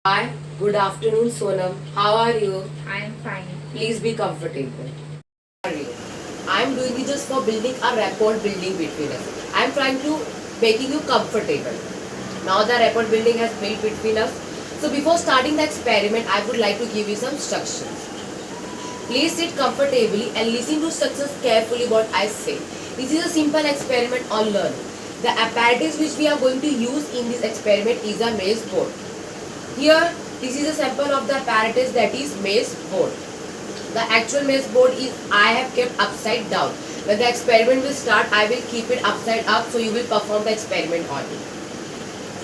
Hi, good afternoon, Sonam. How are you? I am fine. Please be comfortable. How are you? I am doing this for building a rapport building between us. I am trying to making you comfortable. Now the rapport building has built between us. So before starting the experiment, I would like to give you some instructions. Please sit comfortably and listen to success carefully what I say. This is a simple experiment on learning. The apparatus which we are going to use in this experiment is a maze board. Here, this is a sample of the apparatus that is maze board. The actual maze board is I have kept upside down. When the experiment will start, I will keep it upside up so you will perform the experiment on it.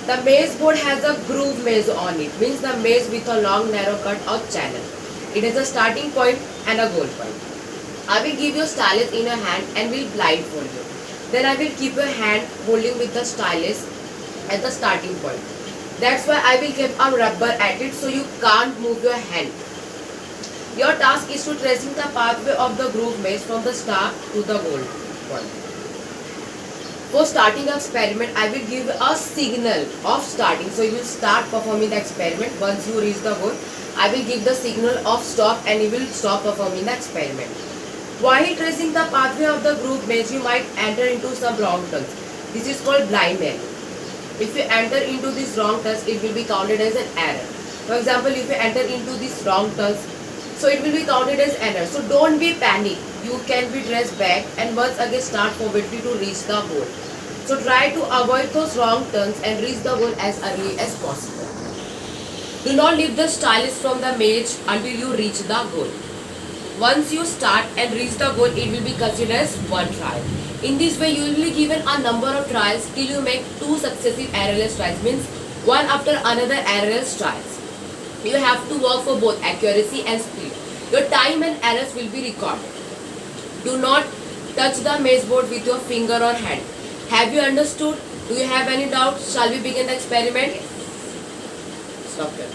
The maze board has a groove maze on it, means the maze with a long narrow cut or channel. It has a starting point and a goal point. I will give you stylus in a hand and will blindfold you. Then I will keep your hand holding with the stylus at the starting point. That's why I will keep a rubber at it so you can't move your hand. Your task is to tracing the pathway of the groove maze from the start to the goal point. For starting experiment, I will give a signal of starting. So you will start performing the experiment. Once you reach the goal, I will give the signal of stop and you will stop performing the experiment. While tracing the pathway of the groove maze, you might enter into some wrong turns. This is called blind error. If you enter into this wrong turns, it will be counted as an error. For example, if you enter into this wrong turns, so it will be counted as error. So don't be panic. You can be traced back and once again start forwardly to reach the goal. So try to avoid those wrong turns and reach the goal as early as possible. Do not leave the stylus from the maze until you reach the goal. Once you start and reach the goal, it will be considered as one trial. In this way, you will be given a number of trials till you make two successive errorless trials, means one after another errorless trials. You have to work for both accuracy and speed. Your time and errors will be recorded. Do not touch the maze board with your finger or hand. Have you understood? Do you have any doubts? Shall we begin the experiment? Stop here.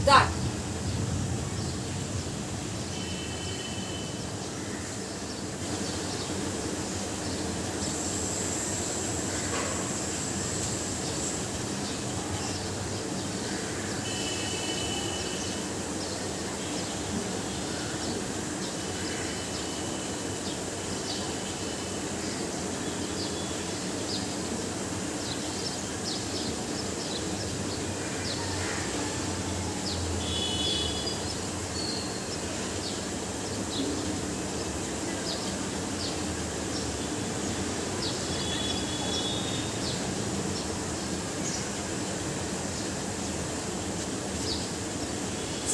Start.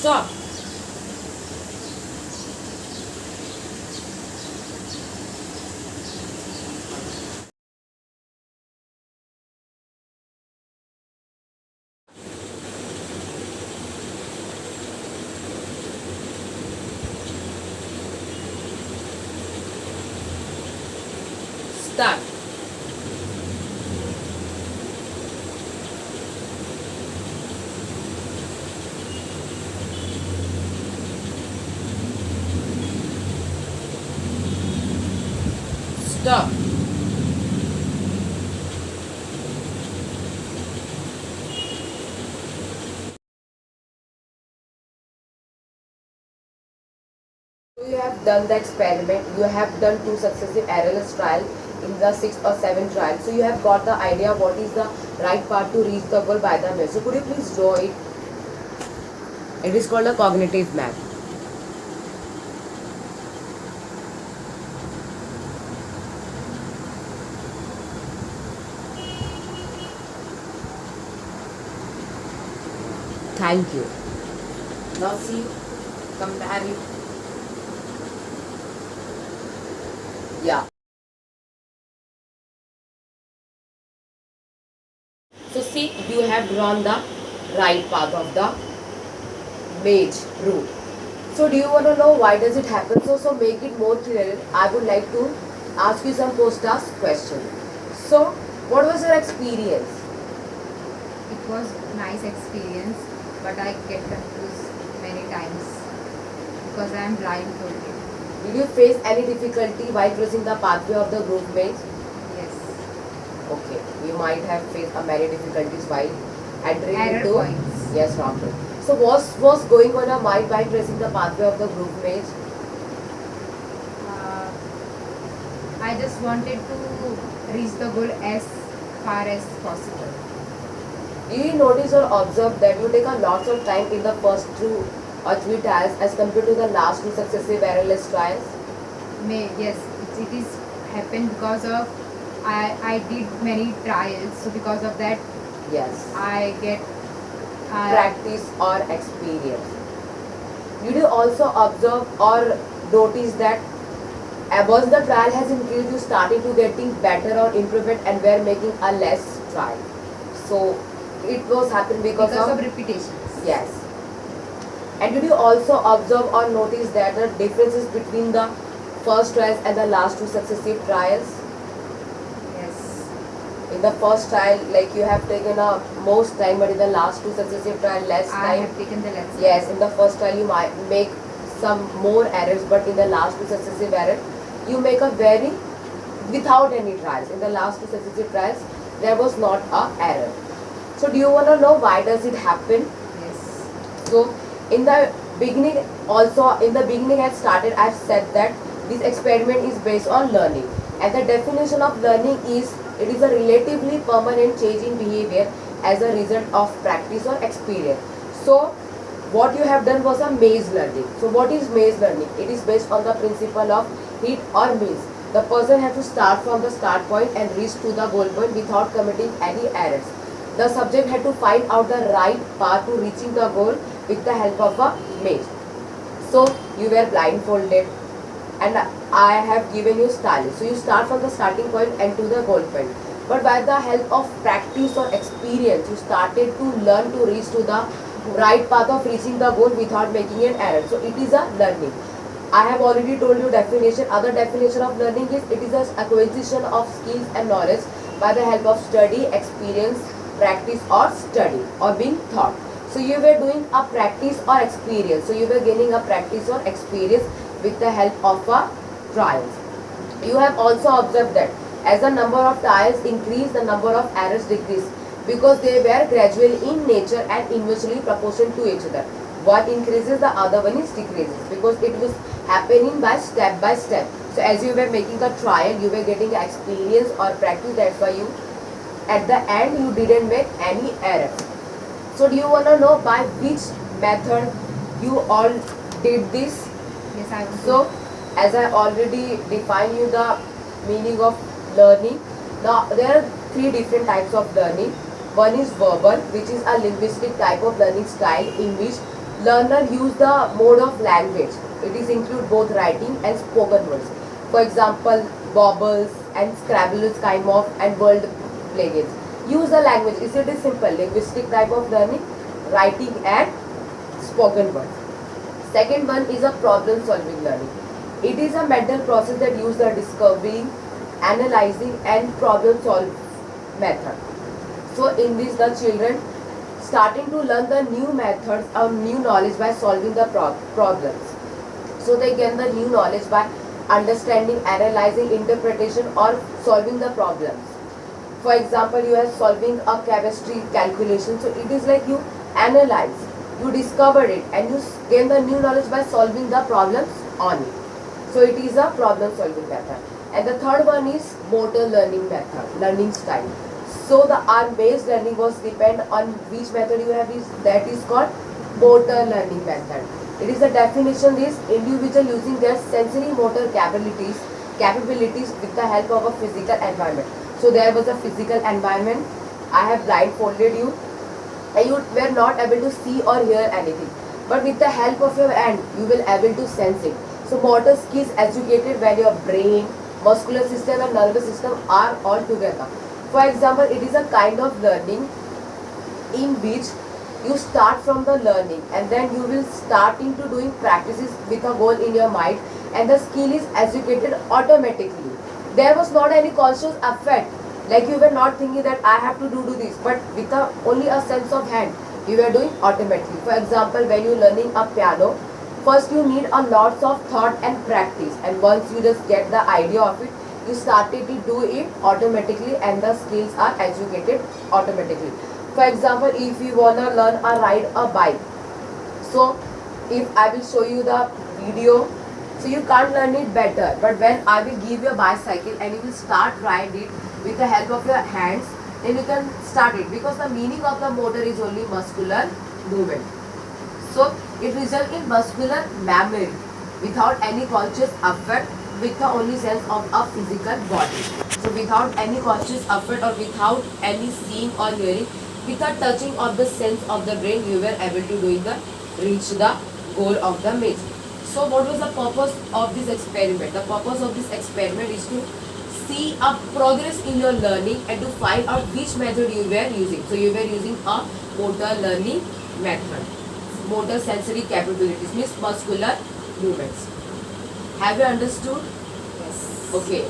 Stop. Start. Stop. You have done the experiment. You have done two successive errorless trials in the 6th or 7th trial. So you have got the idea what is the right path to reach the goal by the maze. So could you please draw it? It is called a cognitive map. Thank you. Now see, compare it. Yeah. So see, you have drawn the right path of the maze route. So do you want to know why does it happen? So make it more clear. I would like to ask you some post-task questions. So what was your experience? It was nice experience. but I get confused many times because I am blindfolded. Did you face any difficulty while crossing the pathway of the group mates? Yes. Okay, you might have faced many difficulties while entering Error into. points. Yes, Rahul. So what's going on your mind while tracing the pathway of the group mates? Uh, I just wanted to reach the goal as far as possible. Do you notice or observe that you take a lots of time in the first 2 or 3 trials as compared to the last 2 successive errorless trials? Yes, it is happened because of I did many trials, so because of that Yes. I get Practice or experience. Did you also observe or notice that once the trial has increased, you started to getting better or improvement and were making a less trial. So it was happened because of repetitions. yes. And did you also observe or notice that the differences between the first trials and the last 2 successive trials? Yes. In the first trial, like you have taken a most time, but in the last 2 successive trial, less I time. have taken the less. Yes, in the first trial you might make some more errors, but in the last 2 successive errors, you make a very without any trials. In the last 2 successive trials, there was not a error. So do you want to know why does it happen? Yes. So in the beginning, I started, I've said that this experiment is based on learning, and the definition of learning is it is a relatively permanent change in behavior as a result of practice or experience. So what you have done was a maze learning. So what is maze learning? It is based on the principle of hit or miss. The person has to start from the start point and reach to the goal point without committing any errors. The subject had to find out the right path to reaching the goal with the help of a maze. So you were blindfolded and I have given you style. So you start from the starting point and to the goal point. But by the help of practice or experience, you started to learn to reach to the right path of reaching the goal without making an error. So it is a learning. I have already told you definition. Other definition of learning is it is an acquisition of skills and knowledge by the help of study, experience, practice or study or being taught. So you were doing a practice or experience. So you were gaining a practice or experience with the help of a trials. You have also observed that as the number of trials increase, the number of errors decrease because they were gradual in nature and inversely proportional to each other. One increases, the other one is decreases because it was happening by step by step. So as you were making the trial, you were getting experience or practice. That's why you at the end you didn't make any error. So do you want to know by which method you all did this? Yes, I will. So as I already defined you the meaning of learning. Now there are 3 different types of learning. One is verbal, which is a linguistic type of learning style in which learner use the mode of language. It is include both writing and spoken words. For example, bobbles and scrabbles kind of and word play games. Use the language. It is simple linguistic type of learning, writing and spoken words. Second one is a problem solving learning. It is a mental process that uses the discovering, analyzing and problem solve method. So in this the children starting to learn the new methods or new knowledge by solving the problems. So they gain the new knowledge by understanding, analyzing, interpretation or solving the problems. For example, you are solving a chemistry calculation. So it is like you analyze, you discovered it and you gain the new knowledge by solving the problems on it. So it is a problem solving method. And the third one is motor learning method, learning style. So the arm-based learning was depend on which method you have is that is called motor learning method. It is a definition is individual using their sensory motor capabilities with the help of a physical environment. So there was a physical environment. I have blindfolded you and you were not able to see or hear anything. But with the help of your hand, you will able to sense it. So motor skills educated when your brain, muscular system and nervous system are all together. For example, it is a kind of learning in which you start from the learning and then you will start into doing practices with a goal in your mind and the skill is educated automatically. There was not any conscious effect, like you were not thinking that I have to do this, but with only a sense of hand You were doing automatically. For example, when you're learning a piano, first you need a lots of thought and practice, and once you just get the idea of it, you started to do it automatically, and the skills are educated automatically. For example, if you wanna learn a ride a bike, so if I will show you the video, so you can't learn it better, but when I will give you a bicycle and you will start ride it with the help of your hands, then you can start it, because the meaning of the motor is only muscular movement. So it results in muscular memory without any conscious effort, with the only sense of a physical body. So without any conscious effort or without any seeing or hearing, with the touching of the sense of the brain, you were able to reach the goal of the maze. So what was the purpose of this experiment? The purpose of this experiment is to see a progress in your learning and to find out which method you were using. So you were using a motor learning method. Motor sensory capabilities means muscular movements. Have you understood? Yes. Okay.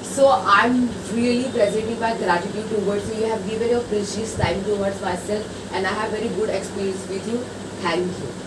So I'm really presenting my gratitude towards you. You have given your precious time towards myself, and I have very good experience with you. Thank you.